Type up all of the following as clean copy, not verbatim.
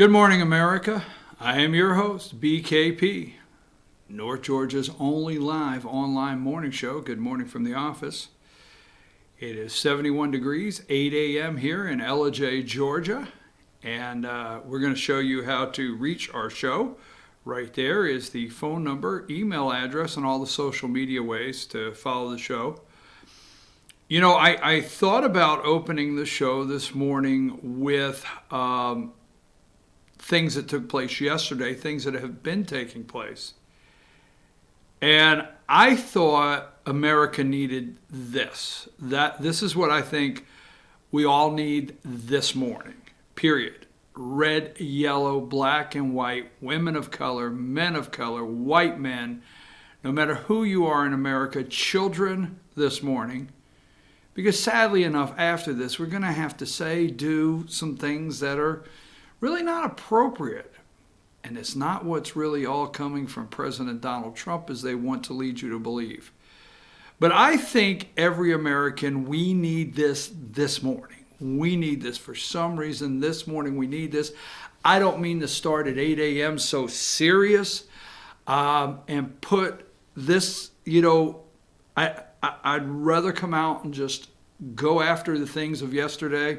Good morning, America. I am your host, BKP, North Georgia's only live online morning show. Good morning from the office. It is 71 degrees, 8 a.m. here in Ellijay, Georgia, and we're going to show you how to reach our show. Right there is the phone number, email address, and all the social media ways to follow the show. You know, I thought about opening the show this morning with things that took place yesterday, things that have been taking place. And I thought America needed this. This is what I think we all need this morning, period. Red, yellow, black and white, women of color, men of color, white men, no matter who you are in America, children this morning. Because sadly enough, after this, we're going to have to say, do some things that are really not appropriate. And it's not what's really all coming from President Donald Trump as they want to lead you to believe. But I think every American, we need this morning. We need this for some reason. This morning we need this. I don't mean to start at 8 a.m. so serious and put this, I'd rather come out and just go after the things of yesterday.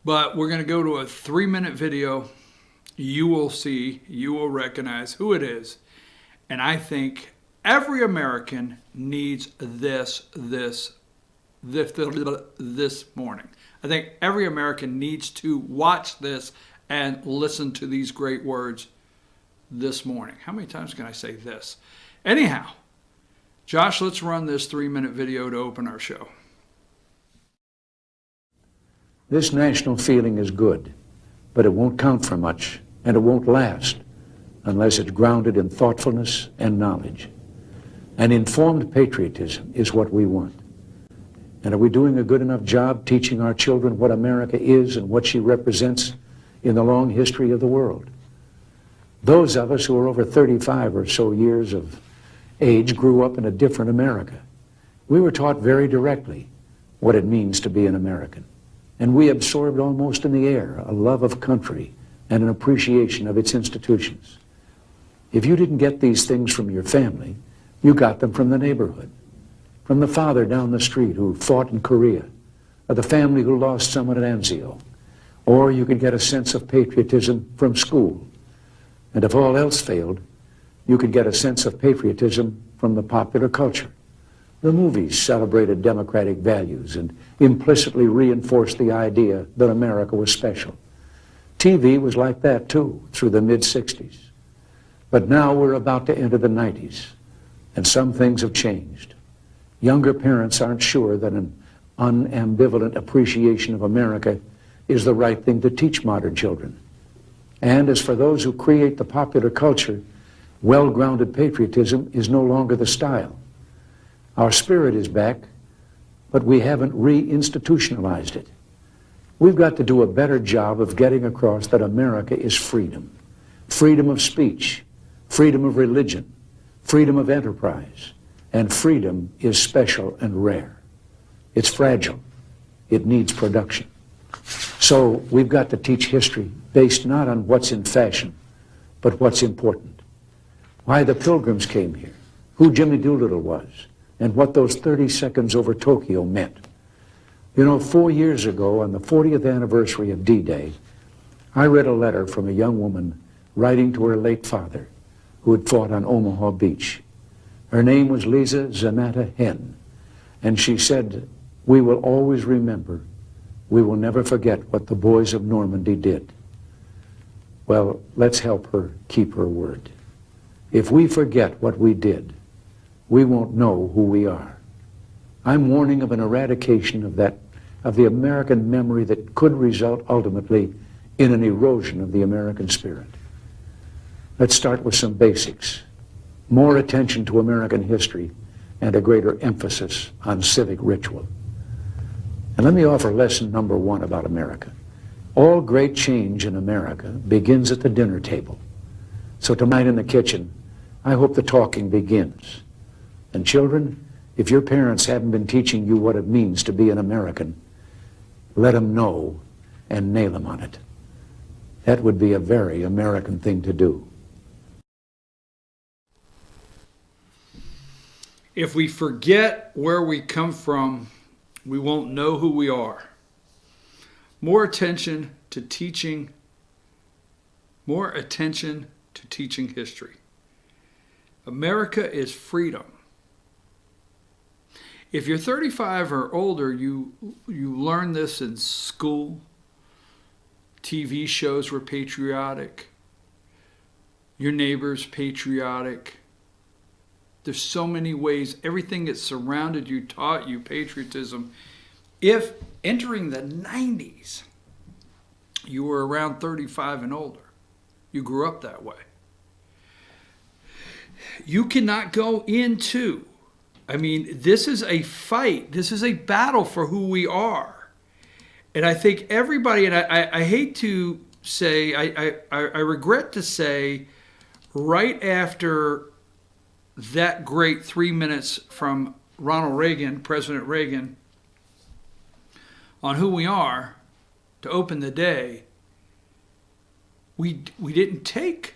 But we're going to go to a 3-minute video. You will see, you will recognize who it is. And I think every American needs this morning. I think every American needs to watch this and listen to these great words this morning. How many times can I say this? Anyhow, Josh, let's run this 3-minute video to open our show. This national feeling is good, but it won't count for much, and it won't last unless it's grounded in thoughtfulness and knowledge. An informed patriotism is what we want. And are we doing a good enough job teaching our children what America is and what she represents in the long history of the world? Those of us who are over 35 or so years of age grew up in a different America. We were taught very directly what it means to be an American. And we absorbed almost in the air a love of country and an appreciation of its institutions. If you didn't get these things from your family, you got them from the neighborhood, from the father down the street who fought in Korea, or the family who lost someone at Anzio. Or you could get a sense of patriotism from school. And if all else failed, you could get a sense of patriotism from the popular culture. The movies celebrated democratic values and implicitly reinforced the idea that America was special. TV was like that too, through the mid-60s. But now we're about to enter the 90s, and some things have changed. Younger parents aren't sure that an unambivalent appreciation of America is the right thing to teach modern children. And as for those who create the popular culture, well-grounded patriotism is no longer the style. Our spirit is back, but we haven't re-institutionalized it. We've got to do a better job of getting across that America is freedom. Freedom of speech, freedom of religion, freedom of enterprise, and freedom is special and rare. It's fragile. It needs production. So we've got to teach history based not on what's in fashion, but what's important. Why the Pilgrims came here, who Jimmy Doolittle was, and what those 30 seconds over Tokyo meant. You know, 4 years ago, on the 40th anniversary of D-Day, I read a letter from a young woman writing to her late father, who had fought on Omaha Beach. Her name was Lisa Zanata Henn, and she said, "We will always remember. We will never forget what the boys of Normandy did." Well, let's help her keep her word. If we forget what we did, we won't know who we are. I'm warning of an eradication of the American memory that could result ultimately in an erosion of the American spirit. Let's start with some basics. More attention to American history and a greater emphasis on civic ritual. And let me offer lesson number 1 about America. All great change in America begins at the dinner table. So tonight in the kitchen, I hope the talking begins. And children, if your parents haven't been teaching you what it means to be an American, let them know and nail them on it. That would be a very American thing to do. If we forget where we come from, we won't know who we are. More attention to teaching history. America is freedom. If you're 35 or older, you learn this in school. TV shows were patriotic. Your neighbor's patriotic. There's so many ways. Everything that surrounded you taught you patriotism. If entering the 90s, you were around 35 and older, you grew up that way. You cannot go into, this is a fight. This is a battle for who we are. And I think everybody, and I hate to say, I regret to say, right after that great 3 minutes from Ronald Reagan, President Reagan, on who we are to open the day, we didn't take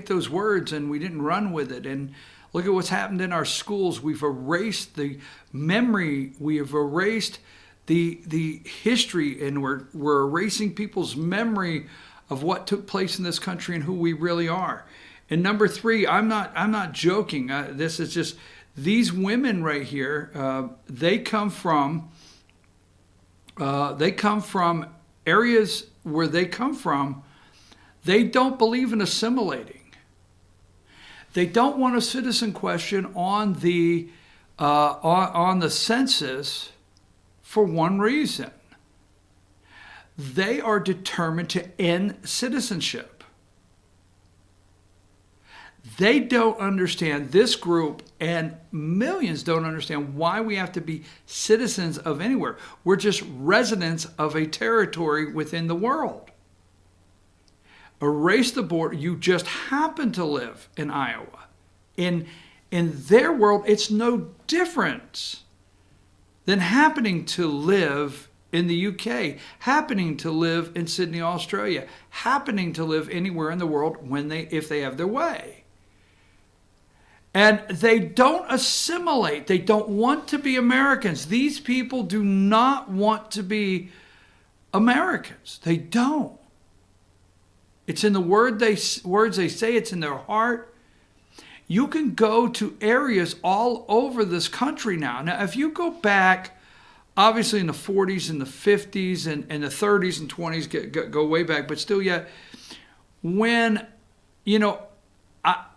those words and we didn't run with it. And look at what's happened in our schools. We've erased the memory. We have erased the history, and we're erasing people's memory of what took place in this country and who we really are. And number three, I'm not joking. This is just, these women right here. They come from areas where they come from. They don't believe in assimilating. They don't want a citizen question on the census for one reason. They are determined to end citizenship. They don't understand, this group and millions don't understand why we have to be citizens of anywhere. We're just residents of a territory within the world. Erase the border. You just happen to live in Iowa. In their world, it's no different than happening to live in the UK, happening to live in Sydney, Australia, happening to live anywhere in the world if they have their way. And they don't assimilate. They don't want to be Americans. These people do not want to be Americans. They don't. It's in the words they say. It's in their heart. You can go to areas all over this country now. Now, if you go back, obviously in the 40s and the 50s and the 30s and 20s, go way back, but still yet, when,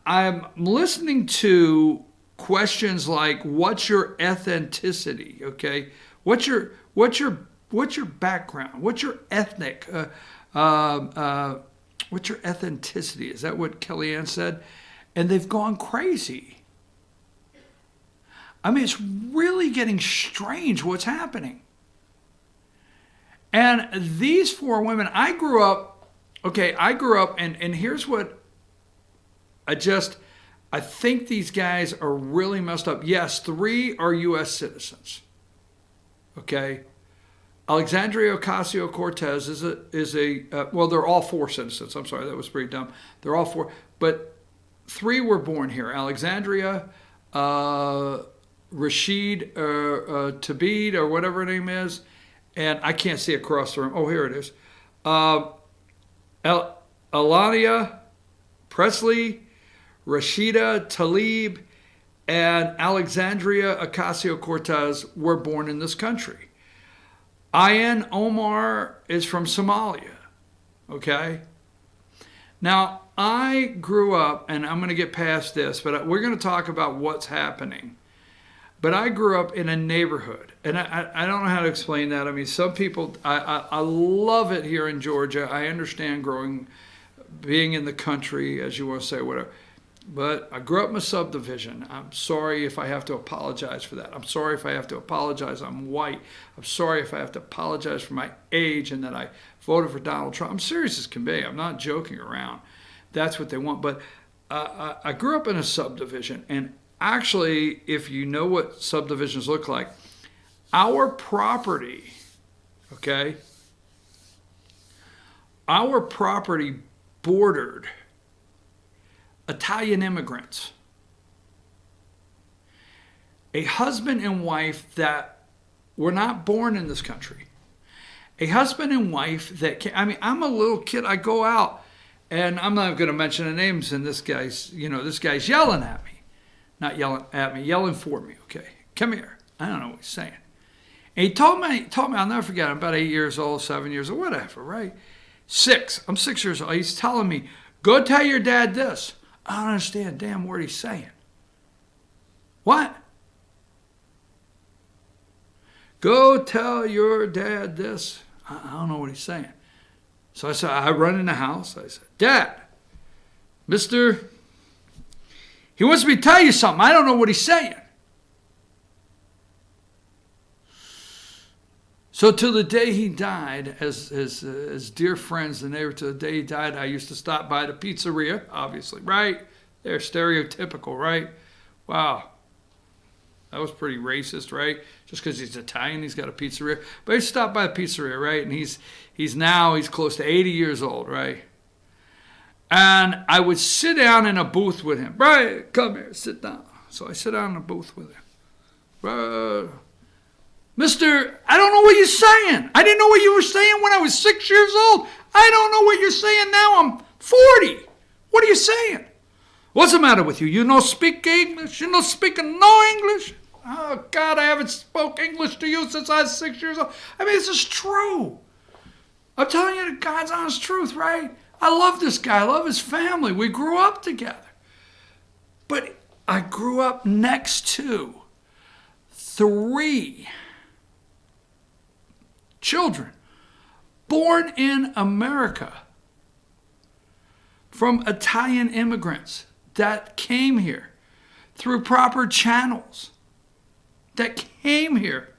I'm listening to questions like, what's your ethnicity, okay? What's your background? What's your ethnic? What's your ethnicity? Is that what Kellyanne said? And they've gone crazy. It's really getting strange what's happening. And these four women, I grew up, and here's what I think these guys are really messed up. Yes, 3 are U.S. citizens. Okay? Alexandria Ocasio-Cortez is a they're all 4 citizens. I'm sorry, that was pretty dumb. They're all 4, but 3 were born here. Alexandria, Rashida Tlaib, or whatever her name is, and I can't see across the room. Oh, here it is. Ayanna Pressley, Rashida Tlaib, and Alexandria Ocasio-Cortez were born in this country. Ilhan Omar is from Somalia, okay? Now, I grew up, and I'm going to get past this, but we're going to talk about what's happening. But I grew up in a neighborhood, and I don't know how to explain that. Some people, I love it here in Georgia. I understand being in the country, as you want to say, whatever. But I grew up in a subdivision. I'm sorry if I have to apologize for that. I'm sorry if I have to apologize I'm white. I'm sorry if I have to apologize for my age and that I voted for Donald Trump. I'm serious as can be. I'm not joking around. That's what they want. But I grew up in a subdivision. And actually, if you know what subdivisions look like, our property, okay, our property bordered Italian immigrants, a husband and wife that were not born in this country, a husband and wife that came, I mean, I'm a little kid, I go out, and I'm not going to mention the names, and this guy's yelling at me. Not yelling at me, yelling for me, okay? Come here. I don't know what he's saying. And he told me, I'll never forget, I'm about 8 years old, 7 years old, whatever, right? 6. I'm 6 years old. He's telling me, go tell your dad this. I don't understand a damn word he's saying. What? Go tell your dad this. I don't know what he's saying. So I said, I run in the house. I said, Dad, Mr. He wants me to tell you something. I don't know what he's saying. So till the day he died, as dear friends, the neighbor, till the day he died, I used to stop by the pizzeria, obviously, right? They're stereotypical, right? Wow. That was pretty racist, right? Just because he's Italian, he's got a pizzeria. But he stopped by the pizzeria, right? And he's close to 80 years old, right? And I would sit down in a booth with him. Right, come here, sit down. So I sit down in a booth with him. Mister, I don't know what you're saying. I didn't know what you were saying when I was 6 years old. I don't know what you're saying now. I'm 40. What are you saying? What's the matter with you? You don't speak English? You don't speak no English? Oh, God, I haven't spoke English to you since I was 6 years old. I mean, this is true. I'm telling you the God's honest truth, right? I love this guy. I love his family. We grew up together. But I grew up next to 3 children born in America from Italian immigrants that came here through proper channels, that came here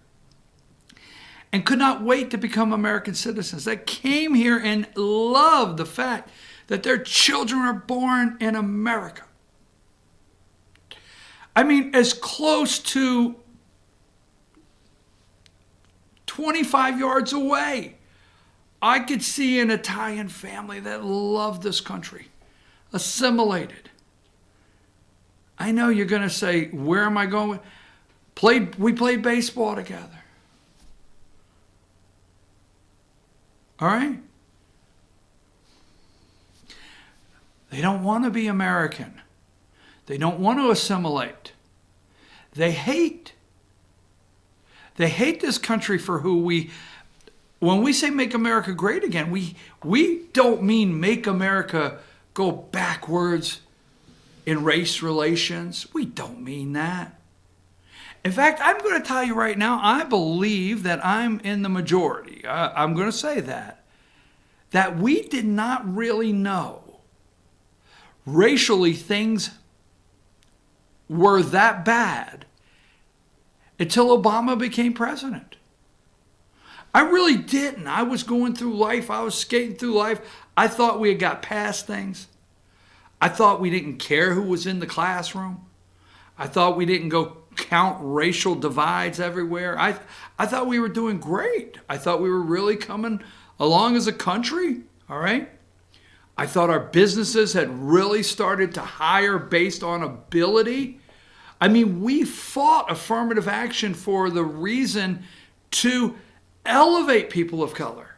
and could not wait to become American citizens, that came here and loved the fact that their children are born in America. I mean, as close to 25 yards away, I could see an Italian family that loved this country, assimilated. I know you're going to say, where am I going? We played baseball together. All right? They don't want to be American. They don't want to assimilate. They hate. They hate this country for who when we say make America great again, we don't mean make America go backwards in race relations. We don't mean that. In fact, I'm going to tell you right now, I believe that I'm in the majority. I'm going to say that we did not really know racially things were that bad until Obama became president. I really didn't. I was going through life. I was skating through life. I thought we had got past things. I thought we didn't care who was in the classroom. I thought we didn't go count racial divides everywhere. I thought we were doing great. I thought we were really coming along as a country, all right? I thought our businesses had really started to hire based on ability. I mean, we fought affirmative action for the reason to elevate people of color.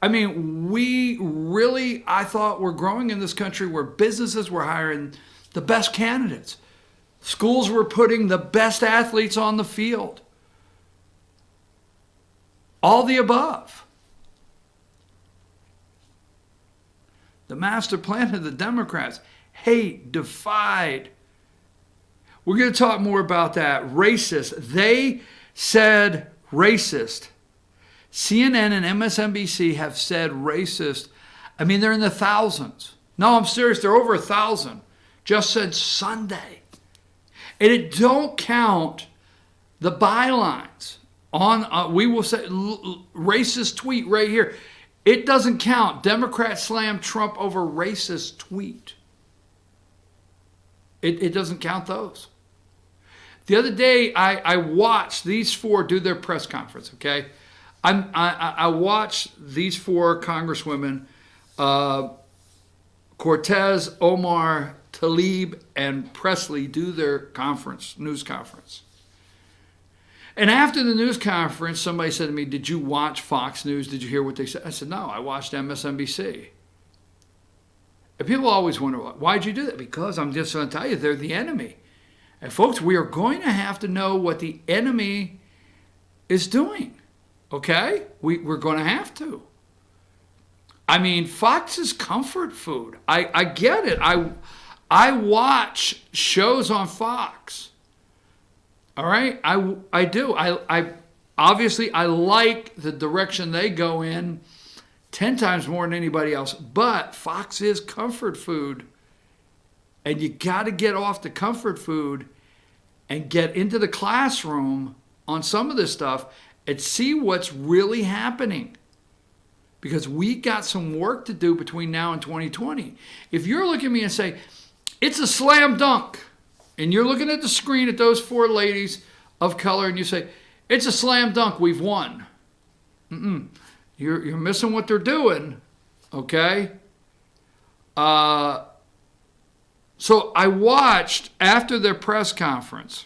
I mean, we really, I thought, were growing in this country where businesses were hiring the best candidates. Schools were putting the best athletes on the field. All the above. The master plan of the Democrats, hate, divide. We're going to talk more about that. Racist. They said racist. CNN and MSNBC have said racist. I mean, they're in the thousands. No, I'm serious. They're over 1,000. Just said Sunday. And it don't count the bylines on, we will say, racist tweet right here. It doesn't count. Democrats slam Trump over racist tweet. It doesn't count those. The other day, I watched these 4 do their press conference, okay? I watched these 4 congresswomen, Cortez, Omar, Tlaib, and Pressley, do their news conference. And after the news conference, somebody said to me, "Did you watch Fox News? Did you hear what they said?" I said, "No, I watched MSNBC." And people always wonder, why'd you do that? Because I'm just going to tell you, they're the enemy. And folks, we are going to have to know what the enemy is doing. Okay? We're going to have to. I mean, Fox is comfort food. I get it. I watch shows on Fox. All right? I do. I obviously, I like the direction they go in 10 times more than anybody else. But Fox is comfort food. And you got to get off the comfort food and get into the classroom on some of this stuff and see what's really happening. Because we got some work to do between now and 2020. If you're looking at me and say, it's a slam dunk, and you're looking at the screen at those 4 ladies of color and you say, it's a slam dunk, we've won. You're missing what they're doing, okay? So I watched, after their press conference,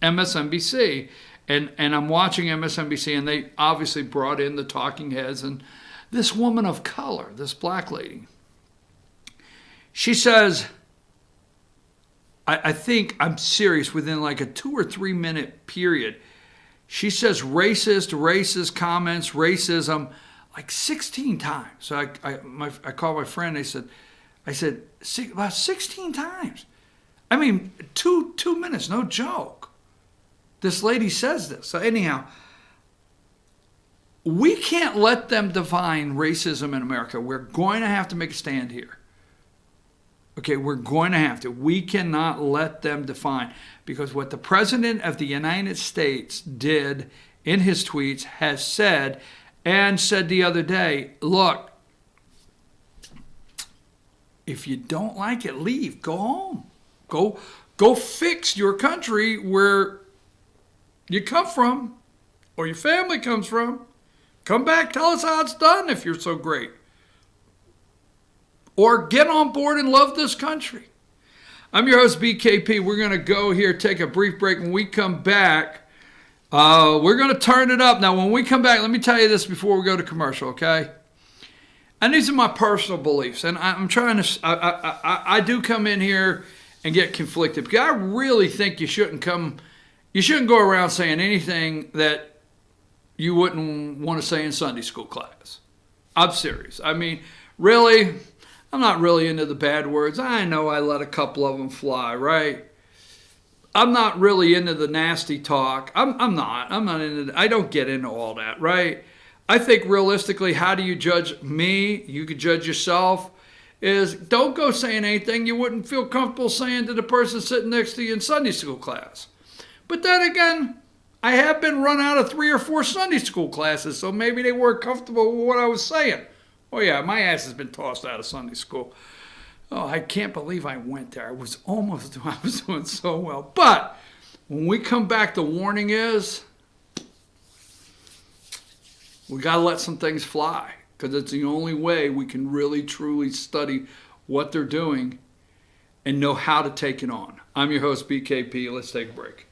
MSNBC, and I'm watching MSNBC, and they obviously brought in the talking heads, and this woman of color, this black lady, she says, I think, I'm serious, within like a 2 or 3 minute period, she says racist comments, racism, like 16 times. So I called my friend, I said, about 16 times. I mean, two minutes, no joke. This lady says this. So anyhow, we can't let them define racism in America. We're going to have to make a stand here. Okay, we're going to have to. We cannot let them define, because what the President of the United States did in his tweets has said, and said the other day, look, if you don't like it, leave. Go home. Go fix your country where you come from or your family comes from. Come back, tell us how it's done if you're so great. Or get on board and love this country. I'm your host, BKP. We're going to go here, take a brief break. When we come back, we're going to turn it up. Now, when we come back, let me tell you this before we go to commercial, okay? And these are my personal beliefs. And I'm trying to, I do come in here and get conflicted, because I really think you shouldn't go around saying anything that you wouldn't want to say in Sunday school class. I'm serious. I mean, really, I'm not really into the bad words. I know I let a couple of them fly, right? I'm not really into the nasty talk. I'm not into, I don't get into all that, right? I think realistically, how do you judge me? You could judge yourself. Is don't go saying anything you wouldn't feel comfortable saying to the person sitting next to you in Sunday school class. But then again, I have been run out of 3 or 4 Sunday school classes, so maybe they weren't comfortable with what I was saying. Oh yeah, my ass has been tossed out of Sunday school. Oh, I can't believe I went there. I was doing so well. But when we come back, the warning is, we got to let some things fly, because it's the only way we can really, truly study what they're doing and know how to take it on. I'm your host, BKP. Let's take a break.